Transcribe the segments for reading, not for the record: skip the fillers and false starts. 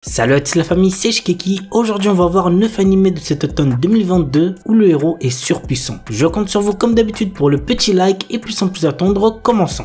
Salut à tous la famille, c'est Shkeki. Aujourd'hui on va voir 9 animés de cet automne 2022 où le héros est surpuissant. Je compte sur vous comme d'habitude pour le petit like et puis sans plus attendre, commençons.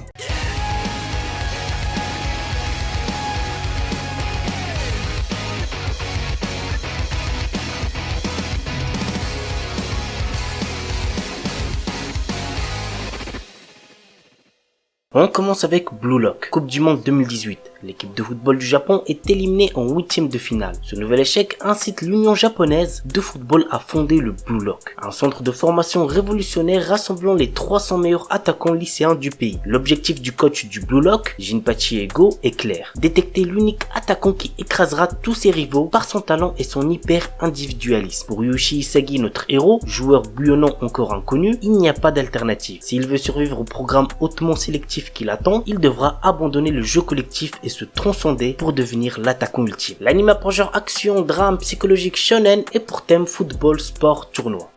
On commence avec Blue Lock, Coupe du Monde 2018. L'équipe de football du Japon est éliminée en 8e de finale. Ce nouvel échec incite l'Union japonaise de football à fonder le Blue Lock, un centre de formation révolutionnaire rassemblant les 300 meilleurs attaquants lycéens du pays. L'objectif du coach du Blue Lock, Jinpachi Ego, est clair. Détecter l'unique attaquant qui écrasera tous ses rivaux par son talent et son hyper individualisme. Pour Yushi Isagi, notre héros, joueur bouillonnant encore inconnu, il n'y a pas d'alternative. S'il veut survivre au programme hautement sélectif qui l'attend, il devra abandonner le jeu collectif et se transcender pour devenir l'attaquant ultime. L'anime a pour genre action, drame, psychologique, shonen et pour thème football, sport, tournoi.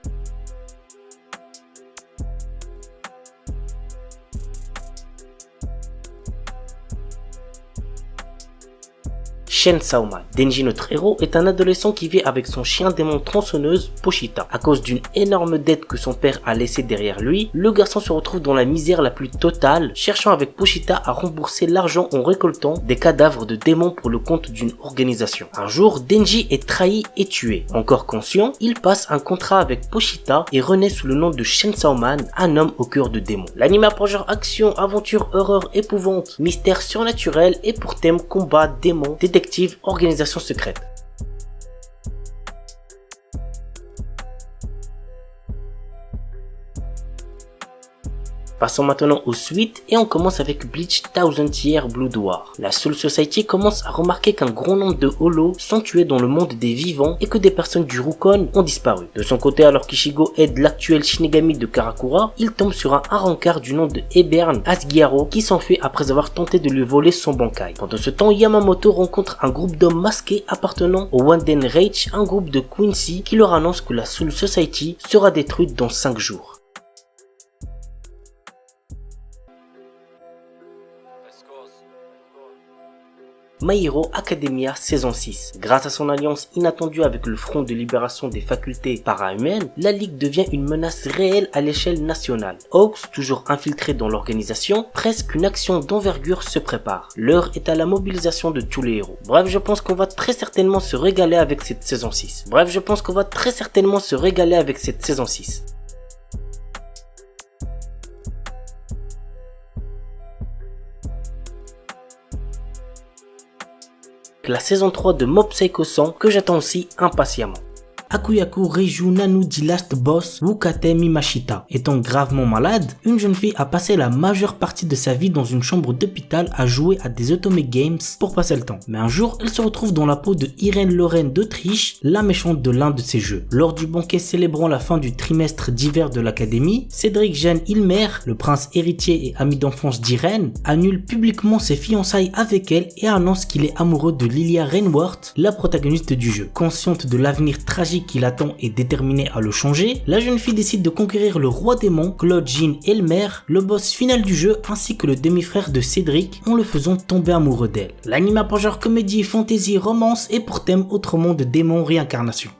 Chainsaw Man. Denji, notre héros, est un adolescent qui vit avec son chien démon tronçonneuse, Pochita. À cause d'une énorme dette que son père a laissée derrière lui, le garçon se retrouve dans la misère la plus totale, cherchant avec Pochita à rembourser l'argent en récoltant des cadavres de démons pour le compte d'une organisation. Un jour, Denji est trahi et tué. Encore conscient, il passe un contrat avec Pochita et renaît sous le nom de Chainsaw Man, un homme au cœur de démons. L'anime a pour genre action, aventure, horreur, épouvante, mystère surnaturel et pour thème combat, démons, détective, organisation secrète. Passons maintenant aux suites et on commence avec Bleach Thousand Year Blood War. La Soul Society commence à remarquer qu'un grand nombre de holos sont tués dans le monde des vivants et que des personnes du Rukon ont disparu. De son côté, alors qu'Ishigo aide l'actuel Shinigami de Karakura, il tombe sur un rencard du nom de Ebern Asgiaro qui s'enfuit après avoir tenté de lui voler son bankai. Pendant ce temps, Yamamoto rencontre un groupe d'hommes masqués appartenant au Wanden Rage, un groupe de Quincy qui leur annonce que la Soul Society sera détruite dans 5 jours. My Hero Academia saison 6. Grâce à son alliance inattendue avec le Front de libération des facultés para-humaines, la Ligue devient une menace réelle à l'échelle nationale. Hawks, toujours infiltré dans l'organisation, presque une action d'envergure se prépare. L'heure est à la mobilisation de tous les héros. Bref, je pense qu'on va très certainement se régaler avec cette saison 6. La saison 3 de Mob Psycho 100 que j'attends aussi impatiemment. Akuyaku Reiju Nanu dit Last Boss Wukate Mimashita. Étant gravement malade, une jeune fille a passé la majeure partie de sa vie dans une chambre d'hôpital à jouer à des Otome Games pour passer le temps. Mais un jour, elle se retrouve dans la peau de Irène Lorraine d'Autriche, la méchante de l'un de ses jeux. Lors du banquet célébrant la fin du trimestre d'hiver de l'académie, Cédric Jeanne Ilmer, le prince héritier et ami d'enfance d'Irène, annule publiquement ses fiançailles avec elle et annonce qu'il est amoureux de Lilia Rainworth, la protagoniste du jeu. Consciente de l'avenir tragique qui l'attend et déterminée à le changer, la jeune fille décide de conquérir le roi démon, Claude Jean Elmer, le boss final du jeu ainsi que le demi-frère de Cédric en le faisant tomber amoureux d'elle. L'anime a pour genre comédie, fantasy, romance et pour thème autrement de démon réincarnation.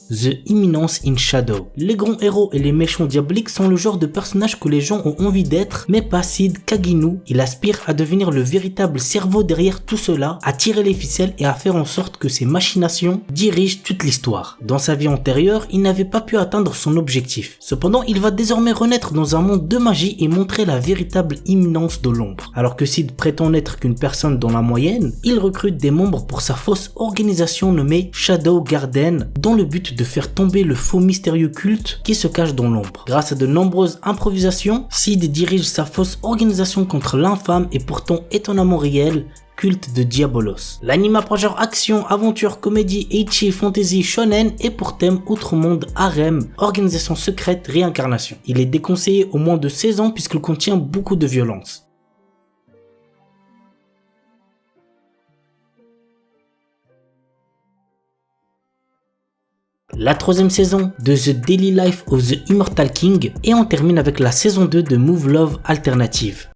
The Imminence in Shadow. Les grands héros et les méchants diaboliques sont le genre de personnages que les gens ont envie d'être, mais pas Sid Kaginu. Il aspire à devenir le véritable cerveau derrière tout cela, à tirer les ficelles et à faire en sorte que ses machinations dirigent toute l'histoire. Dans sa vie antérieure, il n'avait pas pu atteindre son objectif. Cependant, il va désormais renaître dans un monde de magie et montrer la véritable imminence de l'ombre. Alors que Sid prétend n'être qu'une personne dans la moyenne, il recrute des membres pour sa fausse organisation nommée Shadow Garden, dans le but de faire tomber le faux mystérieux culte qui se cache dans l'ombre. Grâce à de nombreuses improvisations, Sid dirige sa fausse organisation contre l'infâme et pourtant étonnamment réel culte de Diabolos. L'anime a pour genre action, aventure, comédie, ecchi, fantasy, shonen et pour thème outre-monde, harem, organisation secrète, réincarnation. Il est déconseillé aux moins de 16 ans puisqu'il contient beaucoup de violence. la 3e saison de The Daily Life of the Immortal King et on termine avec la saison 2 de Move Love Alternative.